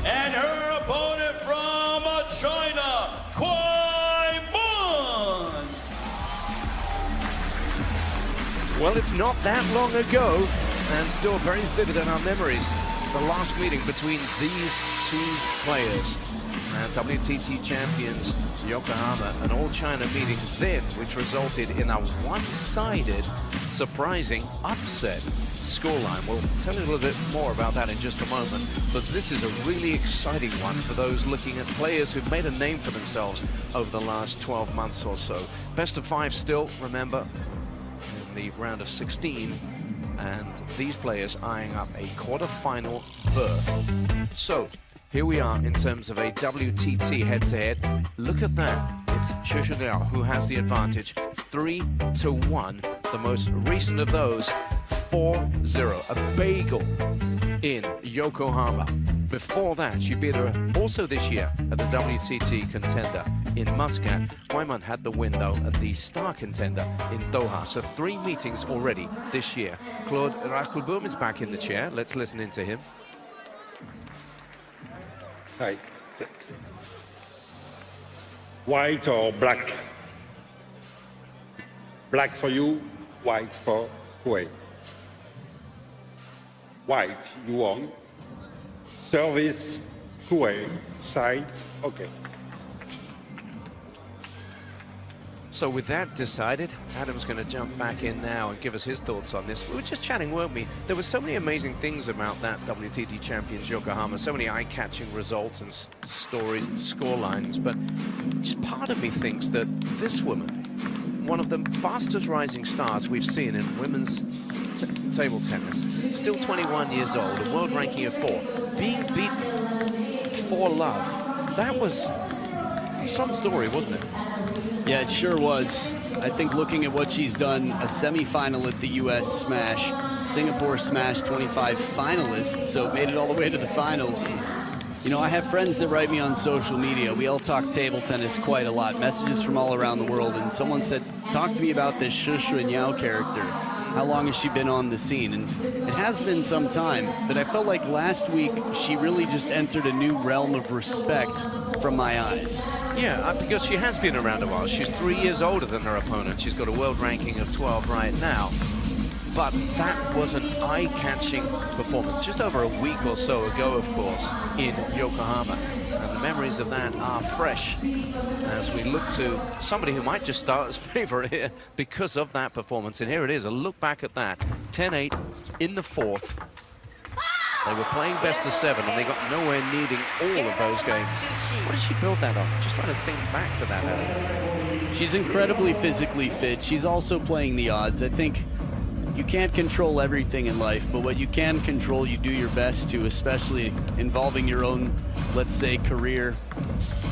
and her opponent from China, KUAI Man. Well, it's not that long ago, and still very vivid in our memories, the last meeting between these two players. WTT champions Yokohama, an all-China meeting then, which resulted in a one-sided, surprising upset scoreline. We'll tell you a little bit more about that in just a moment, but this is a really exciting one for those looking at players who've made a name for themselves over the last 12 months or so. Best of 5 still, remember, in the round of 16, and these players eyeing up a quarter-final berth. So, here we are in terms of a WTT head-to-head. Look at that. It's Shi Xunyao who has the advantage, 3-1. The most recent of those, 4-0. A bagel in Yokohama. Before that, she beat her also this year at the WTT contender in Muscat. KUAI Man had the win, though, at the star contender in Doha. So 3 meetings already this year. Claude Rachelboom is back in the chair. Let's listen into him. Hi. White or black? Black for you, white for KUAI. White, you won. Service, KUAI, side, okay. So with that decided, Adam's going to jump back in now and give us his thoughts on this. We were just chatting, weren't we? There were so many amazing things about that WTT Champions Yokohama, so many eye-catching results and stories and scorelines, but just part of me thinks that this woman, one of the fastest rising stars we've seen in women's table tennis, still 21 years old, a world ranking of 4, being beaten for love, that was some story, wasn't it? Yeah, it sure was. I think looking at what she's done, a semifinal at the US Smash, Singapore Smash 25 finalist, so made it all the way to the finals. You know, I have friends that write me on social media. We all talk table tennis quite a lot, messages from all around the world, and someone said, talk to me about this Shi Xunyao character. How long has she been on the scene? And it has been some time, but I felt like last week she really just entered a new realm of respect from my eyes. Yeah, because she has been around a while. She's 3 years older than her opponent. She's got a world ranking of 12 right now. But that was an eye-catching performance just over a week or so ago, of course, in Yokohama. And the memories of that are fresh as we look to somebody who might just start as favorite here because of that performance. And here it is, a look back at that. 10-8 in the 4th. They were playing best of 7, and they got nowhere needing all of those games. What did she build that on? Just trying to think back to that, Adam. She's incredibly physically fit. She's also playing the odds. I think you can't control everything in life, but what you can control, you do your best to, especially involving your own, let's say, career.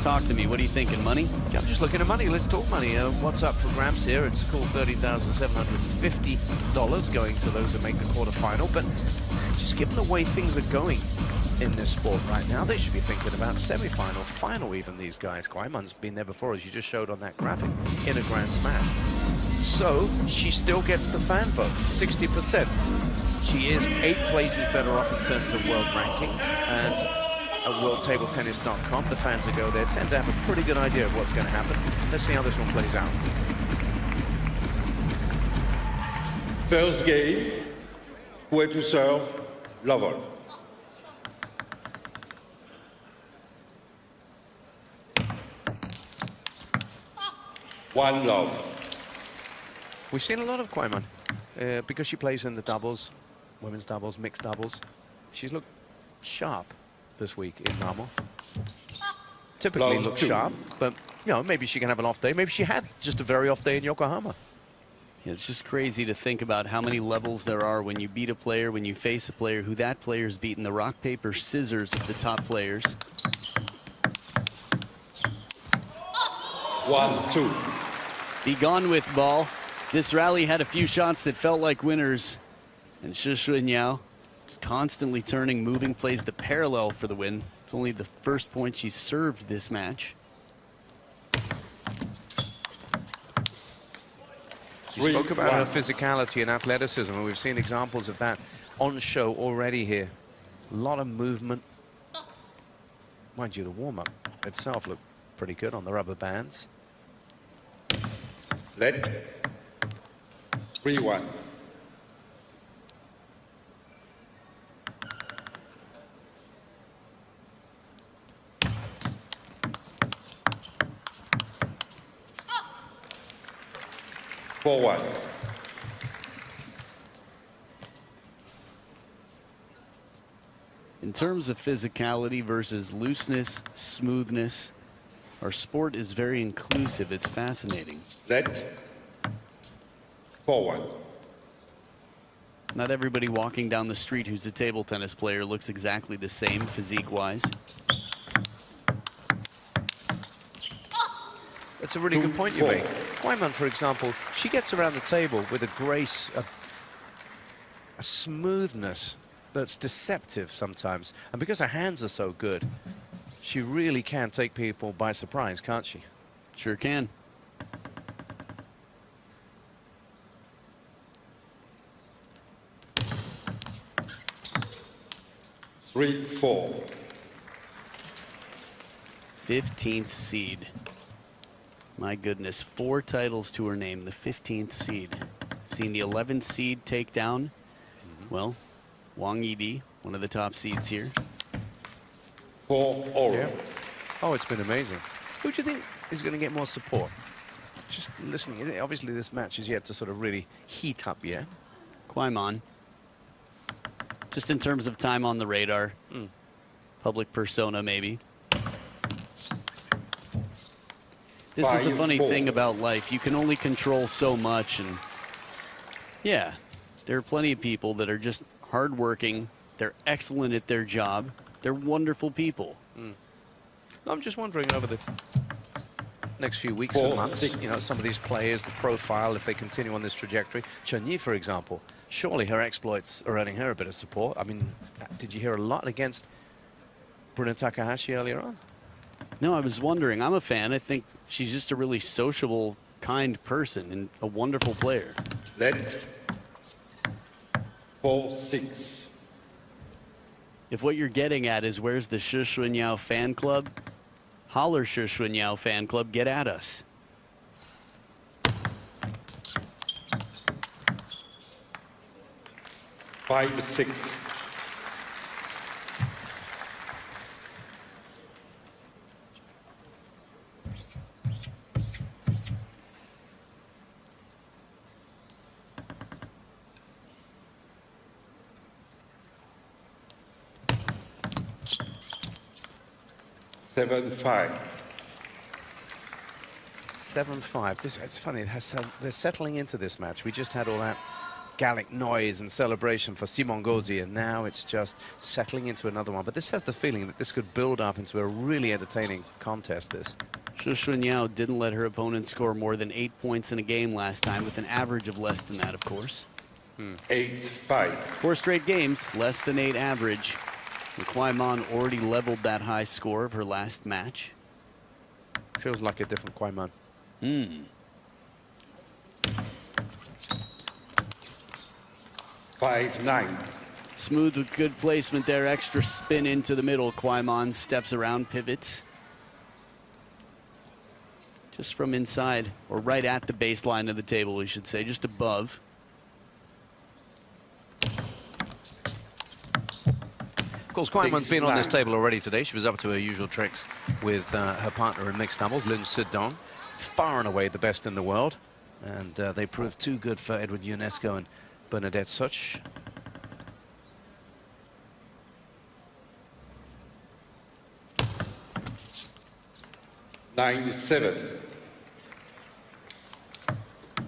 Talk to me. What are you thinking, money? Yeah, I'm just looking at money. Let's talk money. What's up for grabs here? It's a cool $30,750 going to those who make the quarterfinal, but just given the way things are going in this sport right now, they should be thinking about semi-final, final even, these guys. KUAI Man's been there before, as you just showed on that graphic, in a Grand Smash. So she still gets the fan vote, 60%. She is 8 places better off in terms of world rankings, and at worldtabletennis.com, the fans that go there tend to have a pretty good idea of what's going to happen. Let's see how this one plays out. First game, KUAI to serve, level. One love. We've seen a lot of KUAI Man because she plays in the doubles, women's doubles, mixed doubles. She's looked sharp this week in Namo. Typically looks sharp, but you know, maybe she can have an off day. Maybe she had just a very off day in Yokohama. Yeah, it's just crazy to think about how many levels there are when you beat a player, when you face a player who that player's beaten, the rock, paper, scissors of the top players. 1-2. Be gone with ball. This rally had a few shots that felt like winners, and Shi Xunyao is constantly turning, moving, plays the parallel for the win. It's only the first point she's served this match. You spoke about her physicality and athleticism, and we've seen examples of that on show already here. A lot of movement, Mind you, the warm-up itself looked pretty good on the rubber bands. Let 3-1. Forward. In terms of physicality versus looseness, smoothness, our sport is very inclusive. It's fascinating. Let forward. Not everybody walking down the street who's a table tennis player looks exactly the same physique-wise. That's a really good point you make. KUAI Man, for example, she gets around the table with a grace, a smoothness that's deceptive sometimes. And because her hands are so good, she really can take people by surprise, can't she? Sure can. Three, 4. 15th seed. My goodness, 4 titles to her name, the 15th seed. I've seen the 11th seed take down, well, Wang Yidi, one of the top seeds here. 4 all. Yeah. Oh, it's been amazing. Who do you think is going to get more support? Just listening, obviously this match is yet to sort of really heat up yet. KUAI Man. Just in terms of time on the radar. Public persona, maybe. This is a funny thing about life. You can only control so much, and yeah, there are plenty of people that are just hardworking. They're excellent at their job. They're wonderful people. I'm just wondering over the next few weeks and months, you know, some of these players, the profile, if they continue on this trajectory. Chen Yi, for example, surely her exploits are earning her a bit of support. I mean, did you hear a lot against Bruna Takahashi earlier on? No, I was wondering. I'm a fan. I think she's just a really sociable, kind person and a wonderful player. Let 4, 6. If what you're getting at is where's the Shi Xunyao fan club, holler Shi Xunyao fan club, get at us. Five, 6. Seven, 5. 7-5. It's funny. They're settling into this match. We just had all that Gallic noise and celebration for Simon Gauzy, and now it's just settling into another one. But this has the feeling that this could build up into a really entertaining contest, this. Shi Xunyao didn't let her opponent score more than 8 points in a game last time, with an average of less than that, of course. 8, 5. 4 straight games, less than 8 average. And KUAI Man already leveled that high score of her last match. Feels like a different KUAI Man. 5, 9. Smooth with good placement there, extra spin into the middle. KUAI Man steps around, pivots. Just from inside, or right at the baseline of the table, we should say, just above. Of course, KUAI Man's been on this table already today. She was up to her usual tricks with her partner in mixed doubles, Lin Sedong. Far and away the best in the world. And they proved too good for Edward UNESCO and Bernadette Such. Nine, 7.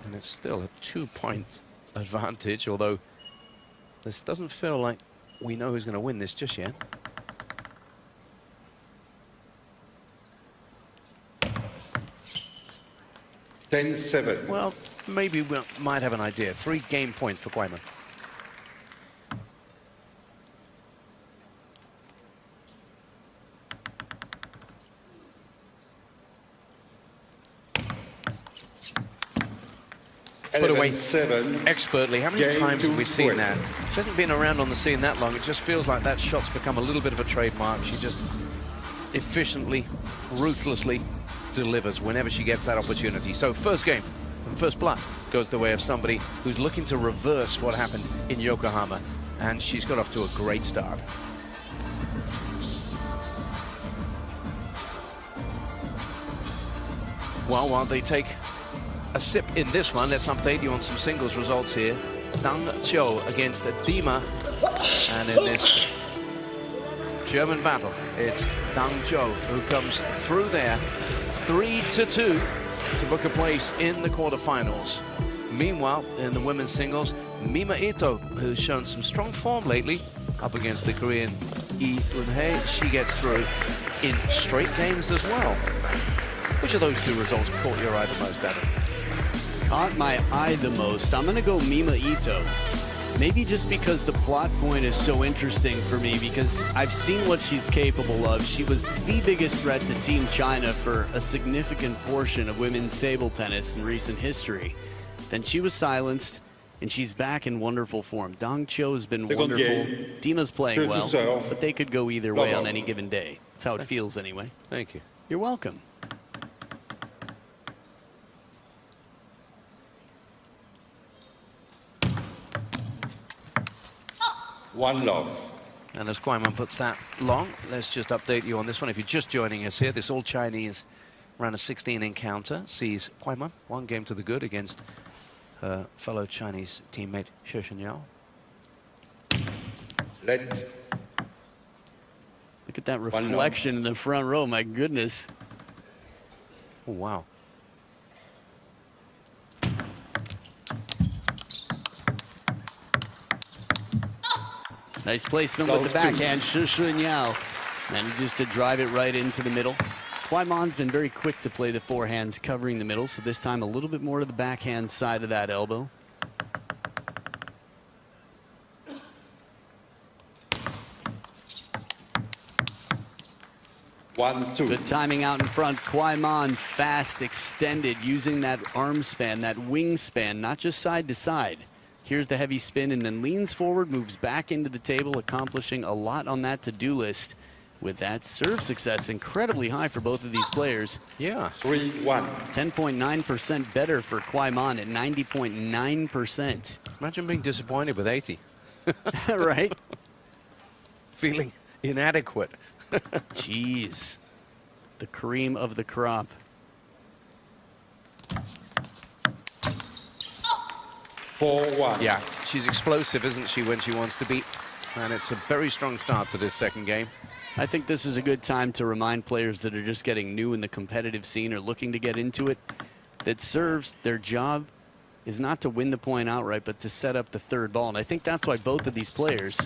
And it's still a 2-point advantage, although this doesn't feel like we know who's going to win this just yet. Ten, 7. Well, maybe we might have an idea. 3 game points for KUAI Man. Put away 7. expertly. How many times have we seen that? She hasn't been around on the scene that long. It just feels like that shot's become a little bit of a trademark. She just efficiently, ruthlessly delivers whenever she gets that opportunity. So first game, and first blood goes the way of somebody who's looking to reverse what happened in Yokohama, and she's got off to a great start. Well, while they take a sip in this one, let's update you on some singles results here. Dang Zhou against Dima, and in this German battle, it's Dang Zhou who comes through there 3-2 to book a place in the quarterfinals. Meanwhile, in the women's singles, Mima Ito, who's shown some strong form lately, up against the Korean Lee Eun-hae. She gets through in straight games as well. Which of those two results caught your eye the most, Adam? Caught my eye the most. I'm going to go Mima Ito. Maybe just because the plot point is so interesting for me, because I've seen what she's capable of. She was the biggest threat to Team China for a significant portion of women's table tennis in recent history. Then she was silenced, and she's back in wonderful form. Dang Zhou has been wonderful. Dima's playing well, but they could go either way on any given day. That's how it feels anyway. Thank you. You're welcome. One love. And as KUAI Man puts that long, let's just update you on this one. If you're just joining us here, this all-Chinese round of 16 encounter sees KUAI Man one game to the good against her fellow Chinese teammate Shi Xunyao. Let Look at that reflection in the front row, my goodness. Oh, wow. Nice placement with the backhand. Shi Xunyao manages to drive it right into the middle. KUAI Man's been very quick to play the forehands covering the middle, so this time a little bit more to the backhand side of that elbow. Good timing out in front. KUAI Man fast extended, using that arm span, that wingspan, not just side to side. Here's the heavy spin and then leans forward, moves back into the table, accomplishing a lot on that to-do list. With that serve success incredibly high for both of these players. Yeah. 3-1. 10.9% better for KUAI Man at 90.9%. Imagine being disappointed with 80. Right? Feeling inadequate. Jeez. The cream of the crop. 4-1. Yeah, she's explosive, isn't she, when she wants to beat? And it's a very strong start to this second game. I think this is a good time to remind players that are just getting new in the competitive scene or looking to get into it, that serves, their job is not to win the point outright, but to set up the third ball. And I think that's why both of these players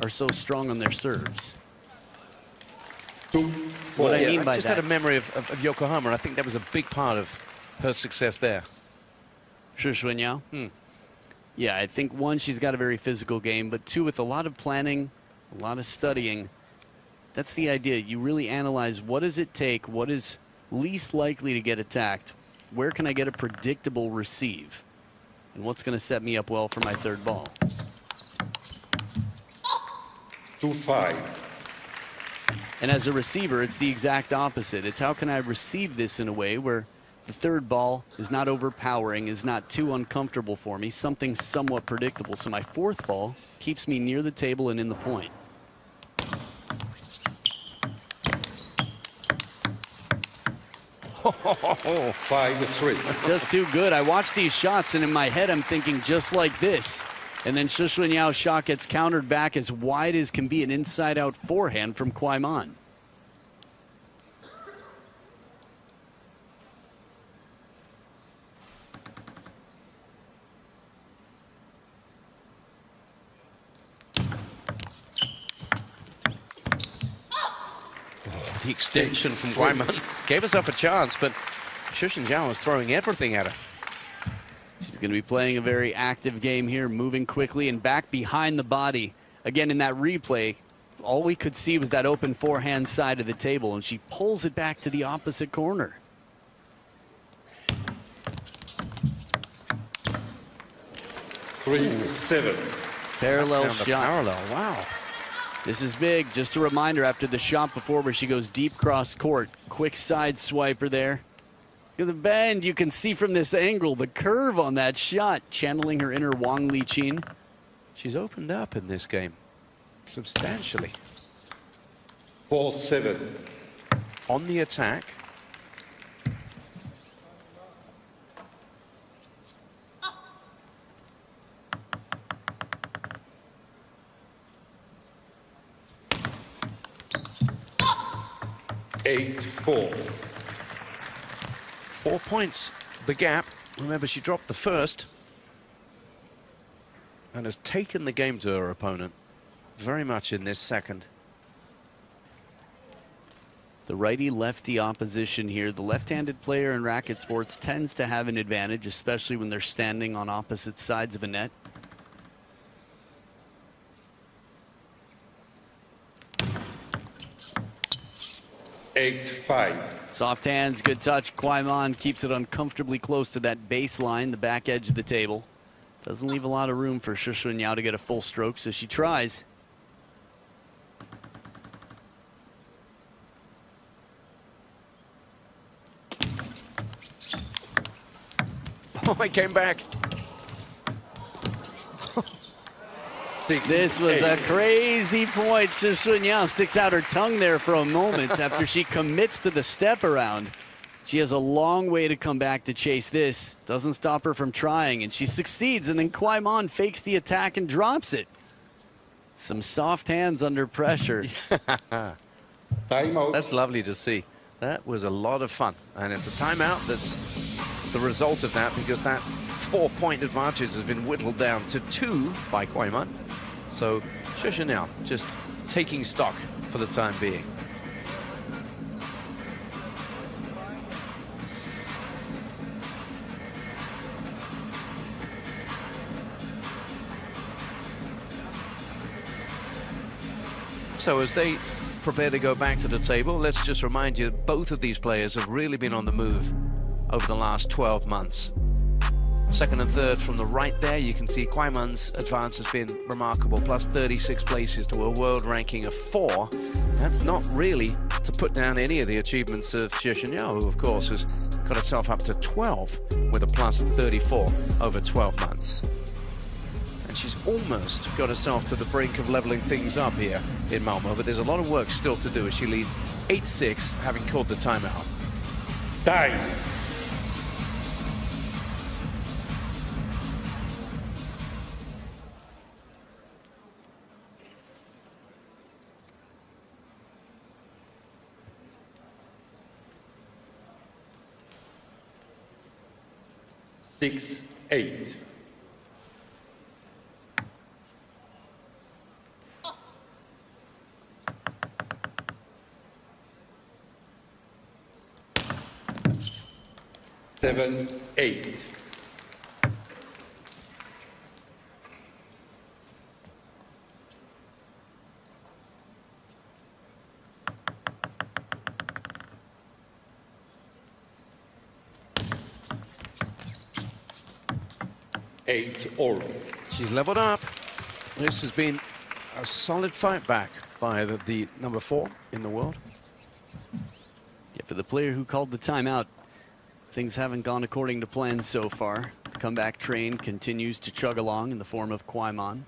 are so strong on their serves. 2-4. What I mean by I just had a memory of Yokohama. I think that was a big part of her success there. Shi Xunyao? Yeah, I think one, she's got a very physical game, but two, with a lot of planning, a lot of studying, that's the idea. You really analyze what does it take, what is least likely to get attacked, where can I get a predictable receive, and what's going to set me up well for my third ball. 2-5. And as a receiver, it's the exact opposite. It's how can I receive this in a way where the third ball is not overpowering, is not too uncomfortable for me, something somewhat predictable. So my fourth ball keeps me near the table and in the point. Oh, 5-3. Just too good. I watch these shots, and in my head, I'm thinking just like this. And then Shi Xunyao's shot gets countered back as wide as can be, an inside-out forehand from KUAI Man. the extension from KUAI Man gave herself a chance, but Shi Xunyao was throwing everything at her. She's going to be playing a very active game here, moving quickly and back behind the body. Again, in that replay, all we could see was that open forehand side of the table, and she pulls it back to the opposite corner. Three, 7. Parallel Down the shot. parallel, wow. This is big. Just a reminder after the shot before where she goes deep cross court. Quick side swiper there. Look at the bend. You can see from this angle the curve on that shot, channeling her inner Wang Liqin. She's opened up in this game substantially. 4-7. On the attack. Eight, 4. 4 points, the gap. Remember, she dropped the first and has taken the game to her opponent very much in this second. The righty-lefty opposition here. The left-handed player in racket sports tends to have an advantage, especially when they're standing on opposite sides of a net. Eight, 5. Soft hands, good touch. KUAI Man keeps it uncomfortably close to that baseline, the back edge of the table. Doesn't leave a lot of room for Shi Xunyao to get a full stroke, so she tries. Oh, I came back. This was a crazy point. Shi Xunyao sticks out her tongue there for a moment after she commits to the step around. She has a long way to come back to chase this. Doesn't stop her from trying, and she succeeds, and then KUAI Man fakes the attack and drops it. Some soft hands under pressure. Timeout. That's lovely to see. That was a lot of fun. And it's a timeout that's the result of that, because that 4-point advantage has been whittled down to 2 by KUAI Man. So Shi Xunyao just taking stock for the time being. So as they prepare to go back to the table, let's just remind you, both of these players have really been on the move over the last 12 months. Second and third from the right there, you can see KUAI Man's advance has been remarkable, plus 36 places to a world ranking of 4. That's not really to put down any of the achievements of Shi Xunyao, who of course has got herself up to 12 with a plus 34 over 12 months. And she's almost got herself to the brink of leveling things up here in Malmo, but there's a lot of work still to do as she leads 8-6, having called the timeout. Time. Six, 8. Seven, 8. Eight, all. She's leveled up. This has been a solid fight back by the number 4 in the world. Yeah, for the player who called the timeout, things haven't gone according to plan so far. The comeback train continues to chug along in the form of KUAI Man.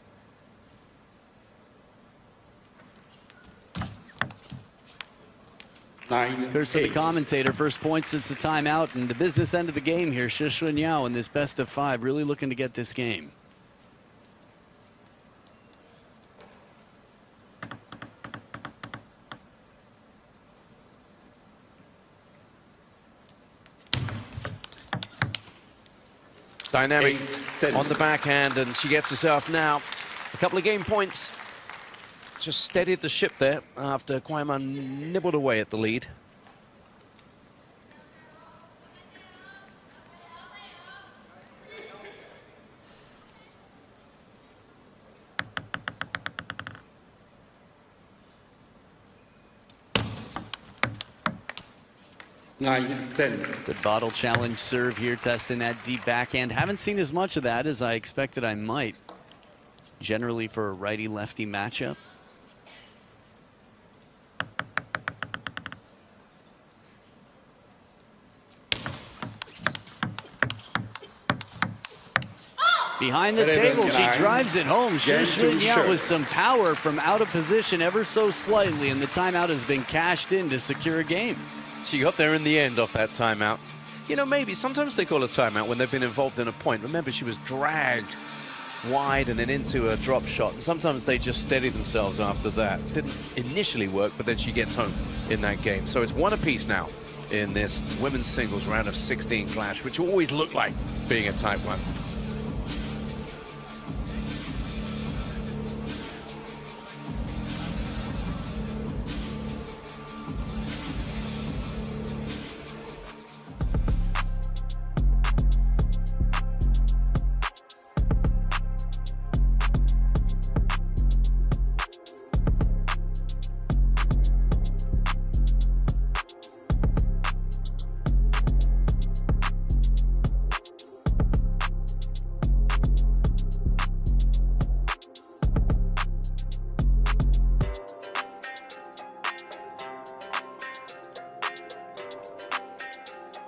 Curse of the commentator, first point since the timeout, and the business end of the game here. Shi Xunyao in this best of 5, really looking to get this game. Dynamic on the backhand, and she gets herself now a couple of game points. Just steadied the ship there after KUAI Man nibbled away at the lead. Nine, 10. Good bottle challenge serve here, testing that deep backhand. Haven't seen as much of that as I expected I might. Generally for a righty-lefty matchup. Behind the table, she drives it home. Shi Xunyao with some power from out of position ever so slightly, and the timeout has been cashed in to secure a game. She got there in the end off that timeout. You know, maybe sometimes they call a timeout when they've been involved in a point. Remember, she was dragged wide and then into a drop shot, and sometimes they just steady themselves after that. Didn't initially work, but then she gets home in that game. So it's one apiece now in this women's singles round of 16 clash, which always looked like being a tight one.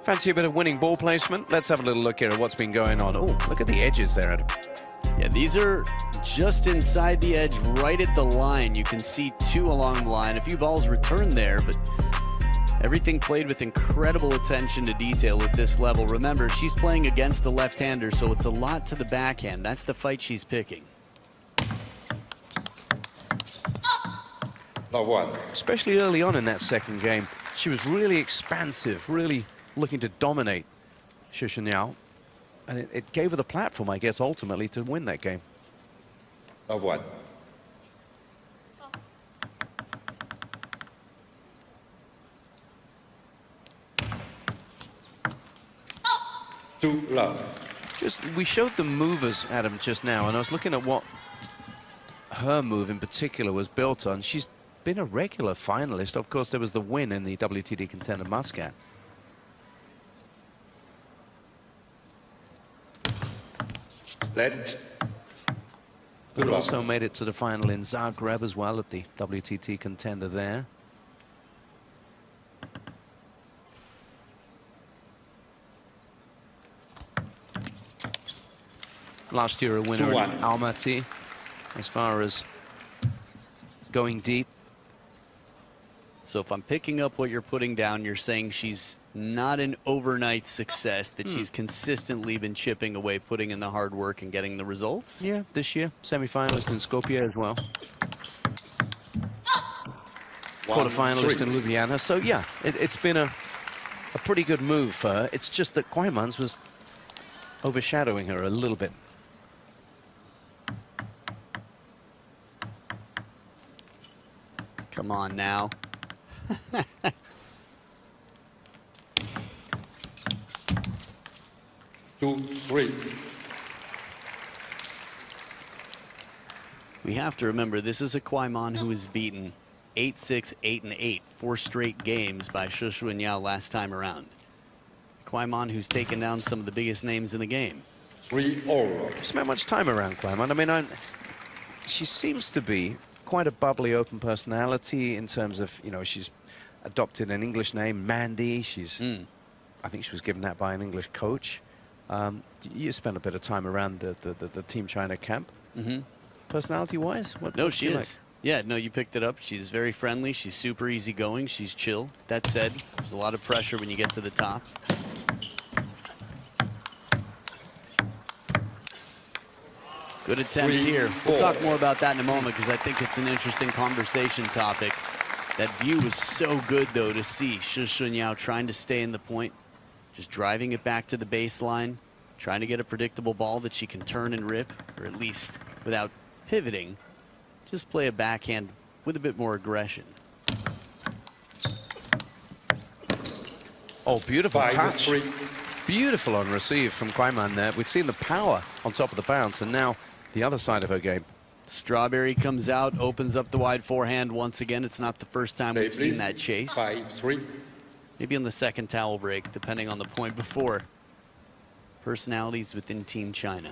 Fancy a bit of winning ball placement? Let's have a little look here at what's been going on. Oh, look at the edges there, Adam. Yeah, these are just inside the edge, right at the line. You can see two along the line. A few balls returned there, but everything played with incredible attention to detail at this level. Remember, she's playing against the left-hander, so it's a lot to the backhand. That's the fight she's picking. Love one. Especially early on in that second game, she was really expansive, really looking to dominate Shi Xunyao, and it gave her the platform, I guess, ultimately to win that game. Love one. Two love. We showed the movers, Adam, just now, and I was looking at what her move in particular was built on. She's been a regular finalist. Of course, there was the win in the WTD Contender Muscat. Let. But also made it to the final in Zagreb as well at the WTT Contender there. Last year a winner in Almaty as far as going deep. So if I'm picking up what you're putting down, you're saying she's not an overnight success, that she's consistently been chipping away, putting in the hard work and getting the results? Yeah, this year, semi-finalist in Skopje as well. Quarter-finalist in Ljubljana. So yeah, it's been a pretty good move for her. It's just that KUAI Man's was overshadowing her a little bit. Come on now. 2-3. We have to remember, this is a KUAI Man who was beaten 8-6, 8-8, 4 straight games by Shi Xunyao last time around. KUAI Man who's taken down some of the biggest names in the game. 3-all. Spent much time around KUAI Man. I mean, she seems to be quite a bubbly, open personality in terms of, you know, she's adopted an English name, Mandy. She's, I think she was given that by an English coach. You spent a bit of time around the Team China camp. Personality-wise, no, she is. Like? Yeah, no, you picked it up. She's very friendly. She's super easygoing. She's chill. That said, there's a lot of pressure when you get to the top. Good attempt here. We'll talk more about that in a moment because I think it's an interesting conversation topic. That view was so good, though, to see Shi Xunyao trying to stay in the point, just driving it back to the baseline, trying to get a predictable ball that she can turn and rip, or at least without pivoting, just play a backhand with a bit more aggression. Oh, beautiful touch. Beautiful on receive from KUAI Man there. We've seen the power on top of the bounce, and now the other side of her game. Strawberry comes out, opens up the wide forehand once again. It's not the first time we've seen that chase. 5-3. Maybe on the second towel break, depending on the point before. Personalities within Team China.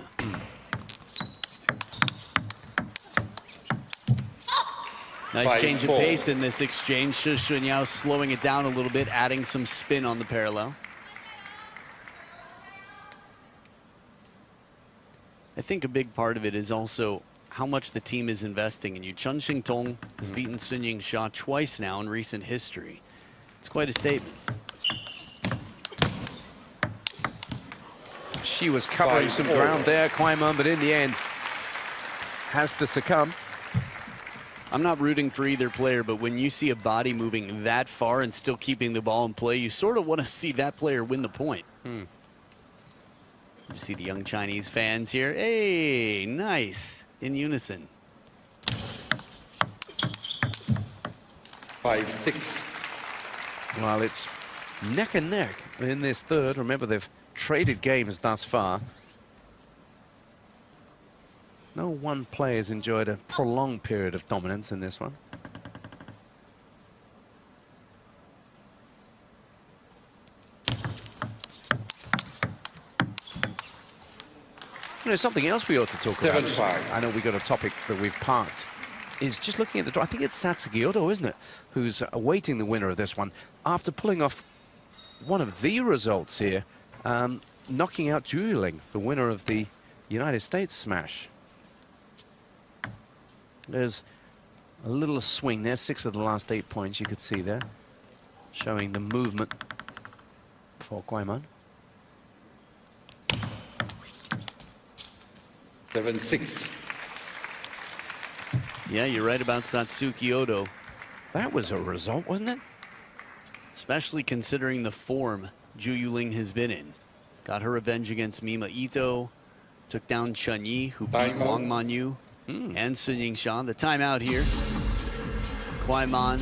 Nice change of pace in this exchange. Shi Xunyao slowing it down a little bit, adding some spin on the parallel. I think a big part of it is also how much the team is investing in you. Chun Xingtong has beaten Sun Ying-sha twice now in recent history. It's quite a statement. She was covering some ground there, KUAI Man, but in the end has to succumb. I'm not rooting for either player, but when you see a body moving that far and still keeping the ball in play, you sort of want to see that player win the point. You see the young Chinese fans here. Hey, nice. In unison. 5-6. Well, it's neck and neck in this third. Remember, they've traded games thus far. No one player has enjoyed a prolonged period of dominance in this one. You know, something else we ought to talk about. 7-5. I know we got a topic that we've parked. Is just looking at the draw. I think it's Satsuki Odo, isn't it, who's awaiting the winner of this one after pulling off one of the results here, knocking out Zhu Yuling, the winner of the United States smash. There's a little swing there, 6 of the last 8 points you could see there, showing the movement for KUAI Man. 7-6. Yeah, you're right about Satsuki Odo. That was a result, wasn't it? Especially considering the form Zhu Yuling has been in. Got her revenge against Mima Ito, took down Chun Yi, who beat Wang Manyu and Sun Ying-sha. The timeout here. KUAI Man,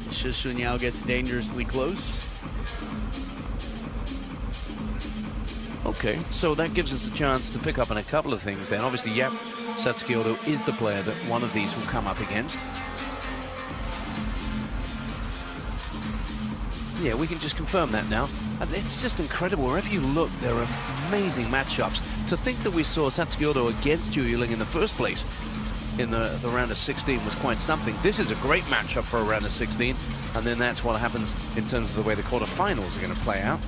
Shi Xunyao gets dangerously close. Okay, so that gives us a chance to pick up on a couple of things then. Obviously, yep, Satsuki Odo is the player that one of these will come up against. Yeah, we can just confirm that now. And it's just incredible. Wherever you look, there are amazing matchups. To think that we saw Satsuki Odo against Zhu Yuling in the first place in the round of 16 was quite something. This is a great matchup for a round of 16. And then that's what happens in terms of the way the quarterfinals are going to play out.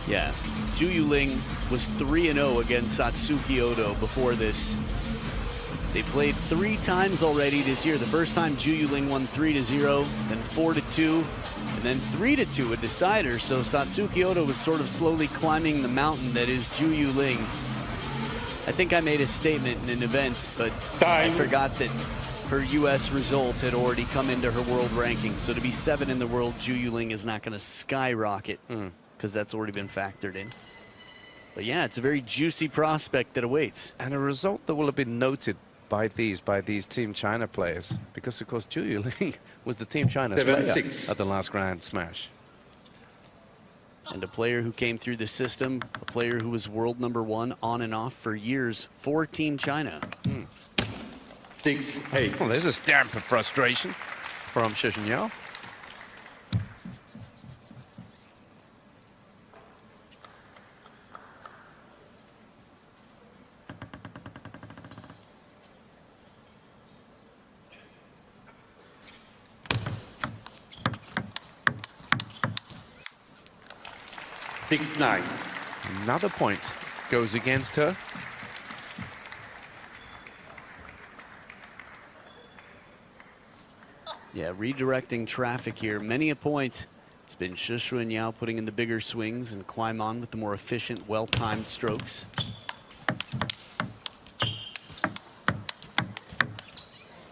Yeah, Zhu Yuling was 3-0 against Satsuki Odo before this. They played 3 times already this year. The first time Zhu Yuling won 3-0, then 4-2, and then 3-2 a decider. So Satsuki Odo was sort of slowly climbing the mountain that is Zhu Yuling. I think I made a statement in an event, but I forgot that her U.S. result had already come into her world ranking. So to be 7 in the world, Zhu Yuling is not going to skyrocket because that's already been factored in. But yeah, it's a very juicy prospect that awaits. And a result that will have been noted by these Team China players, because of course Zhu Yuling was the Team China slayer at the last Grand Smash. And a player who came through the system, a player who was world #1 on and off for years for Team China. 6-8. Well, there's a stamp of frustration from Shi Xunyao. Another point goes against her. Yeah, redirecting traffic here. Many a point. It's been Shi Xunyao putting in the bigger swings and KUAI Man with the more efficient, well-timed strokes.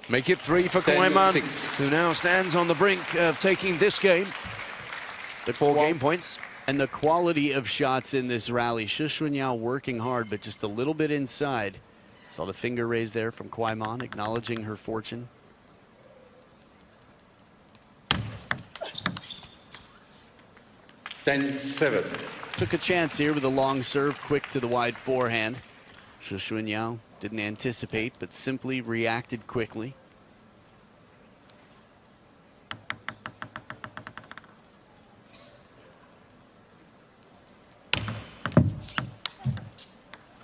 Make it 3 for KUAI Man, who now stands on the brink of taking this game. The 4 game points. And the quality of shots in this rally. Shi Xunyao working hard, but just a little bit inside. Saw the finger raise there from KUAI Man, acknowledging her fortune. Took a chance here with a long serve, quick to the wide forehand. Shi Xunyao didn't anticipate, but simply reacted quickly.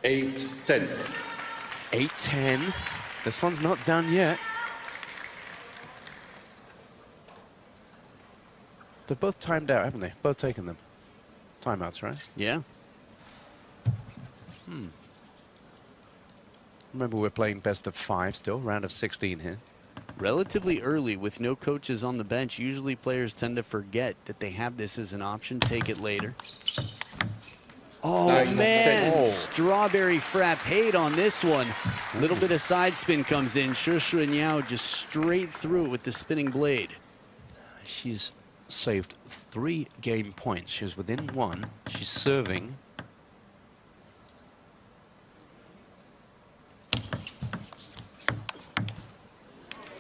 Eight, 10. 8-10. This one's not done yet. They're both timed out, haven't they? Both taken them. Timeouts, right? Yeah. Remember, we're playing best of 5 still, round of 16 here. Relatively early with no coaches on the bench. Usually players tend to forget that they have this as an option, take it later. Oh, man, strawberry frappe on this one. A little bit of side spin comes in. Shi Xunyao just straight through it with the spinning blade. She's saved 3 game points. She was within 1. She's serving.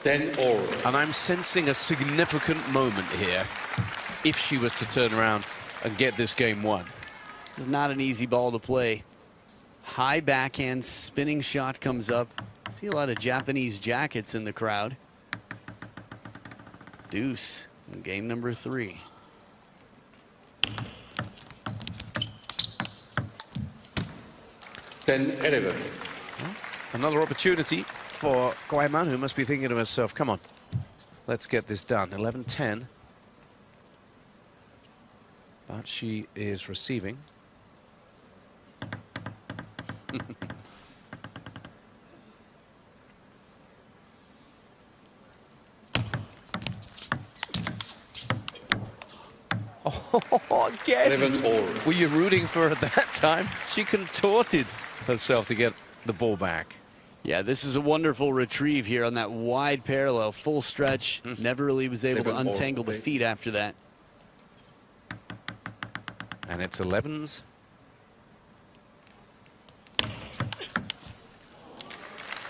And I'm sensing a significant moment here if she was to turn around and get this game won. This is not an easy ball to play. High backhand spinning shot comes up. See a lot of Japanese jackets in the crowd. Deuce in game number 3. Well, another opportunity for KUAI Man, who must be thinking to herself, come on, let's get this done. 11-10. But she is receiving. Oh, again. Were you rooting for her at that time? She contorted herself to get the ball back. Yeah, this is a wonderful retrieve here on that wide parallel, full stretch. Never really was able to untangle the feet after that. And it's 11s.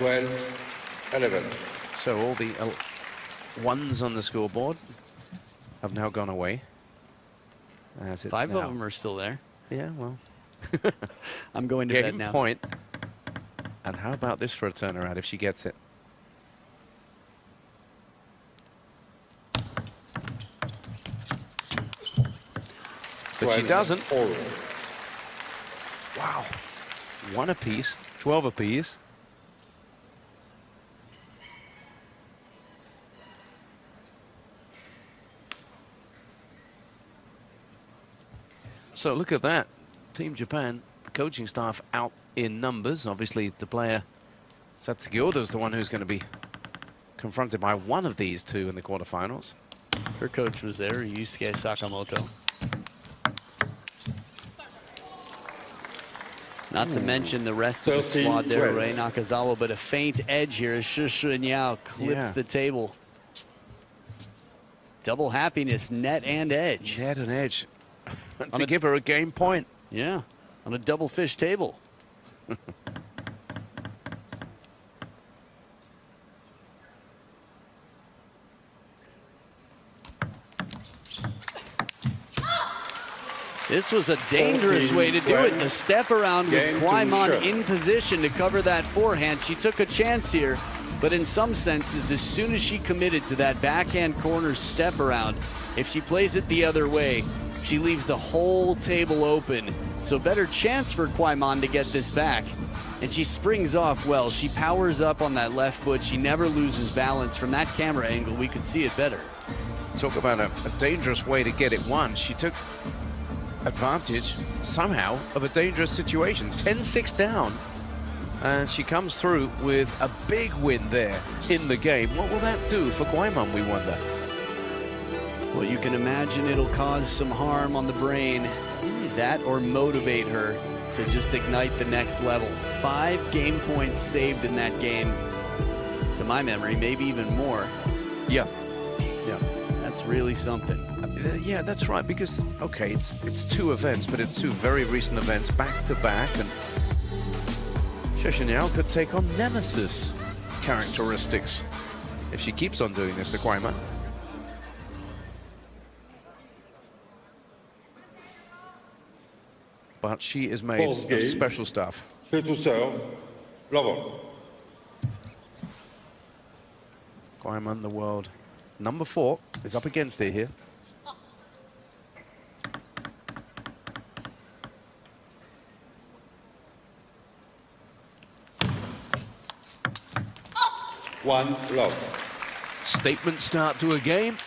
Well, 11. So all the ones on the scoreboard have now gone away. As it's 5 now. of them are still there. Yeah, well. I'm going to bed Game now. point. And how about this for a turnaround if she gets it? But she doesn't. Wow. 1 apiece, 12 apiece. So look at that. Team Japan, the coaching staff out in numbers. Obviously, the player Satsuki Oda is the one who's going to be confronted by one of these two in the quarterfinals. Her coach was there, Yusuke Sakamoto. Not to mention the rest of the squad there, Rei Nakazawa, but a faint edge here as Shi Xunyao clips the table. Double happiness, net and edge. Net and edge. To give her a game point. Yeah, on a double fish table. This was a dangerous way to do it. The step around with KUAI Man in position to cover that forehand. She took a chance here, but in some senses, as soon as she committed to that backhand corner step around, if she plays it the other way, she leaves the whole table open. So better chance for KUAI Man to get this back. And she springs off well. She powers up on that left foot. She never loses balance. From that camera angle, we could see it better. Talk about a dangerous way to get it won. She took advantage somehow of a dangerous situation. 10-6 down. And she comes through with a big win there in the game. What will that do for KUAI Man, we wonder? Well, you can imagine it'll cause some harm on the brain. That or motivate her to just ignite the next level. 5 game points saved in that game. To my memory, maybe even more. Yeah. That's really something. Yeah, that's right, because, okay, it's 2 events, but it's 2 very recent events back to back, and Shi Xunyao could take on Nemesis characteristics if she keeps on doing this to KUAI Man. But she is made of special stuff. KUAI Man, the world number 4, is up against it here. One love. Statement start to a game.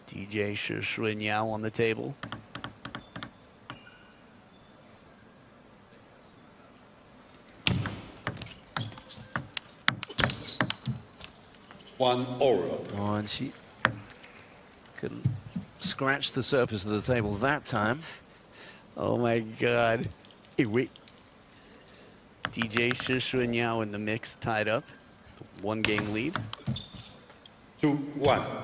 DJ Shi Xunyao on the table. 1-all. Oh, and she couldn't scratch the surface of the table that time. Oh my God. Hey, wait. DJ Shi Xunyao in the mix, tied up. 1-game lead. 2-1.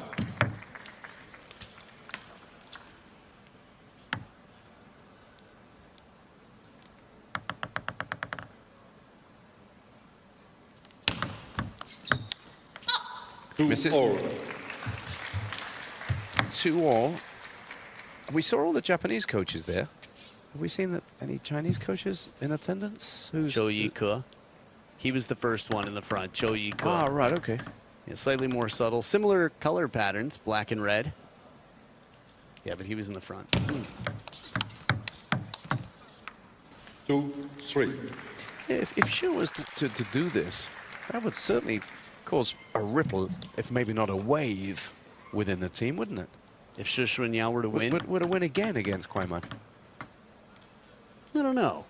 Misses. 2-all. 2-all. We saw all the Japanese coaches there. Have we seen any Chinese coaches in attendance? Zhou Yike. He was the first one in the front, Zhou Yike. Ah, right, okay. Yeah, slightly more subtle. Similar color patterns, black and red. Yeah, but he was in the front. 2-3. If Shi was to do this, that would certainly cause a ripple, if maybe not a wave, within the team, wouldn't it? If Shi Xunyao were to win? Would a win again against KUAI Man? I don't know.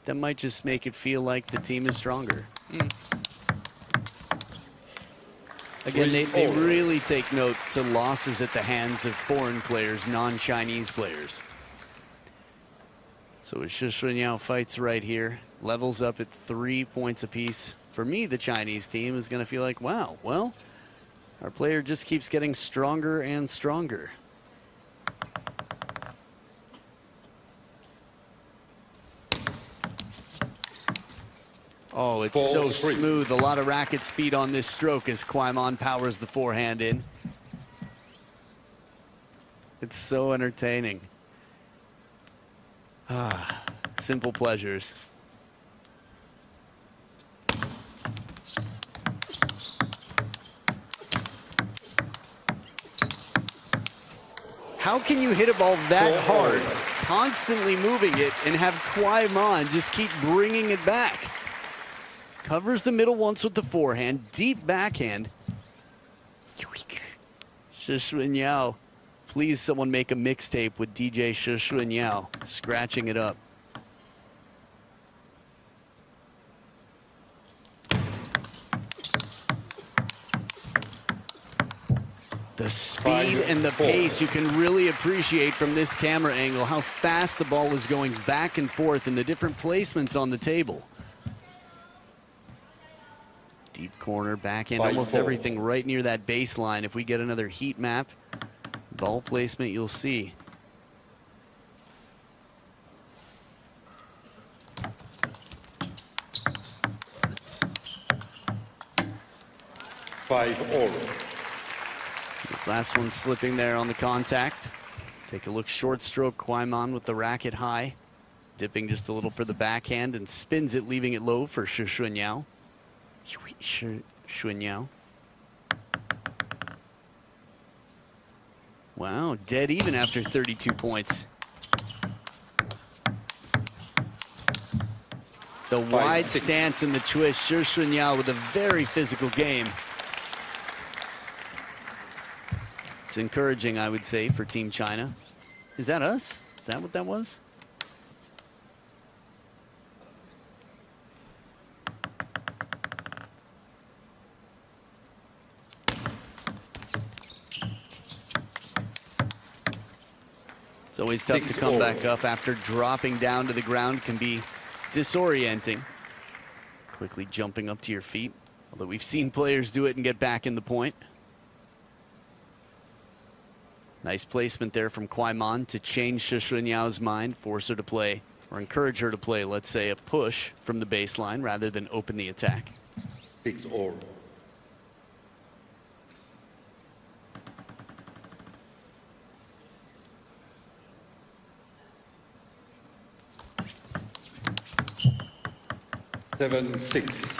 That might just make it feel like the team is stronger. Again, they really take note to losses at the hands of foreign players, non-Chinese players. So as Shi Xunyao fights right here, levels up at 3 points apiece. For me, the Chinese team is going to feel like, wow, well, our player just keeps getting stronger and stronger. Oh, it's so 4-3. smooth. A lot of racket speed on this stroke as KUAI Man powers the forehand in. It's so entertaining. Ah, simple pleasures. How can you hit a ball that hard, constantly moving it, and have KUAI Man just keep bringing it back? Covers the middle once with the forehand, deep backhand. Shi Xunyao. Please, someone make a mixtape with DJ Shi Xunyao scratching it up. The speed and the pace you can really appreciate from this camera angle, how fast the ball is going back and forth and the different placements on the table. Deep corner, backhand, almost everything right near that baseline. If we get another heat map, ball placement, you'll see. Five-all. This last one slipping there on the contact. Take a look, short stroke, KUAI Man with the racket high. Dipping just a little for the backhand and spins it, leaving it low for Shi Xunyao. Shi Xunyao. Wow, dead even after 32 points. The wide stance and the twist, Shi Xunyao with a very physical game. It's encouraging, I would say, for Team China. Is that us? Is that what that was? It's always tough to come back up after dropping down to the ground. Can be disorienting. Quickly jumping up to your feet. Although we've seen players do it and get back in the point. Nice placement there from KUAI Man to change Shi Xunyao's mind, force her to play, or encourage her to play, let's say, a push from the baseline rather than open the attack. 6-all. 7-6.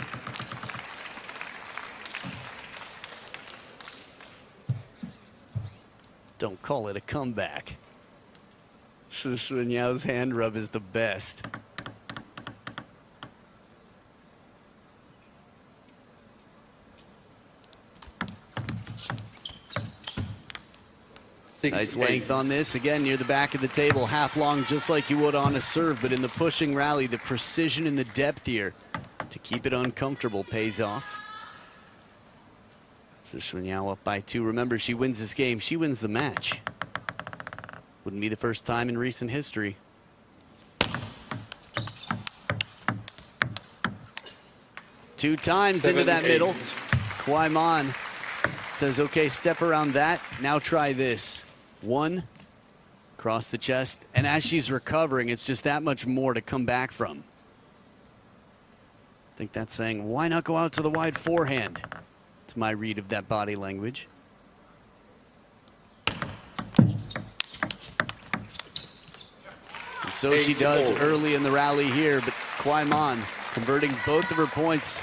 Don't call it a comeback. Shi Xunyao's hand rub is the best. Nice length on this. Again, near the back of the table, half long, just like you would on a serve, but in the pushing rally, the precision and the depth here to keep it uncomfortable pays off. Shi Xunyao up by 2. Remember, she wins this game, she wins the match. Wouldn't be the first time in recent history. Two times into that middle. KUAI Man says, okay, step around that. Now try this. 1, across the chest. And as she's recovering, it's just that much more to come back from. I think that's saying, why not go out to the wide forehand? It's my read of that body language. And so she does early in the rally here, but KUAI Man converting both of her points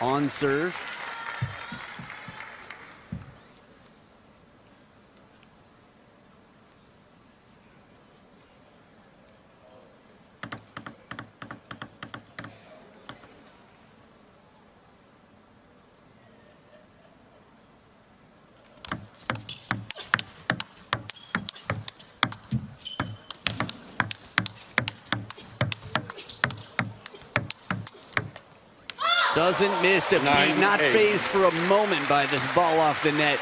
on serve. Doesn't miss it. Not phased for a moment by this ball off the net.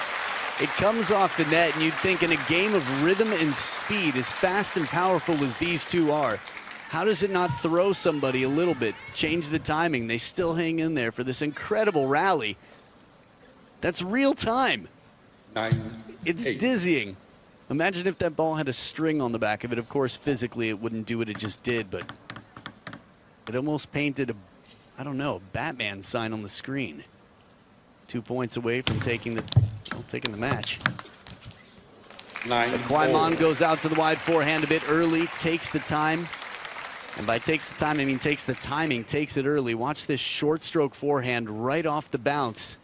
It comes off the net, and you'd think in a game of rhythm and speed, as fast and powerful as these two are, how does it not throw somebody a little bit? Change the timing. They still hang in there for this incredible rally. That's real time. It's dizzying. Imagine if that ball had a string on the back of it. Of course, physically, it wouldn't do what it just did, but it almost painted a, I don't know, Batman sign on the screen. 2 points away from taking the match. But KUAI Man goes out to the wide forehand a bit early, takes the time. And by takes the time, I mean takes the timing, takes it early. Watch this short stroke forehand right off the bounce.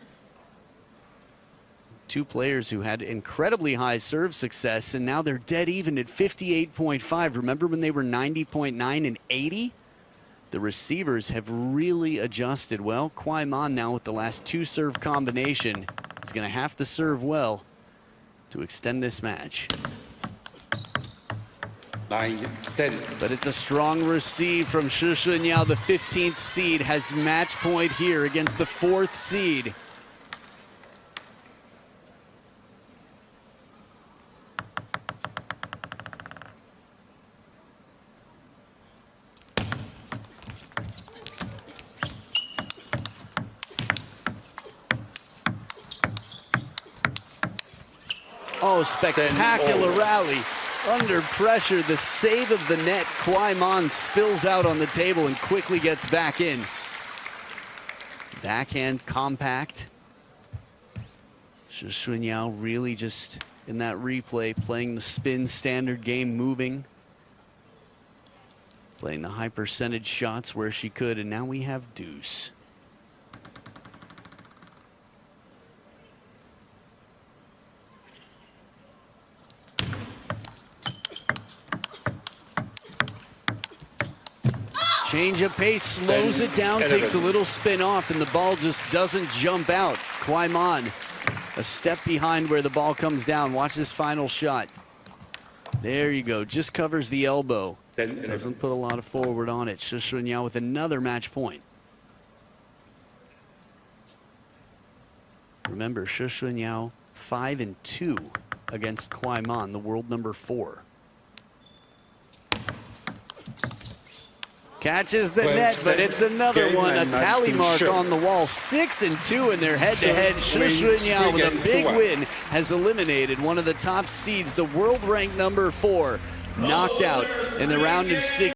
Two players who had incredibly high serve success, and now they're dead even at 58.5. Remember when they were 90.9 and 80? The receivers have really adjusted. Well, KUAI Man now with the last 2 serve combination is going to have to serve well to extend this match. 9-10. But it's a strong receive from Shi Xunyao. The 15th seed has match point here against the 4th seed. Oh, spectacular rally. Under pressure, the save of the net. KUAI Man spills out on the table and quickly gets back in. Backhand compact. Shi Xunyao really just, in that replay, playing the spin standard game, moving. Playing the high percentage shots where she could, and now we have deuce. Change of pace, slows it down, takes a little spin off, and the ball just doesn't jump out. KUAI Man, a step behind where the ball comes down. Watch this final shot. There you go, just covers the elbow. Doesn't put a lot of forward on it. Shi Xunyao with another match point. Remember, Shi Xunyao 5-2 against KUAI Man, the world number 4. Catches the net, but it's another one. A tally mark on the wall. 6-2 in their head-to-head. Shi Xunyao with a big win has eliminated one of the top seeds, the world ranked number 4, knocked out in the round of 6.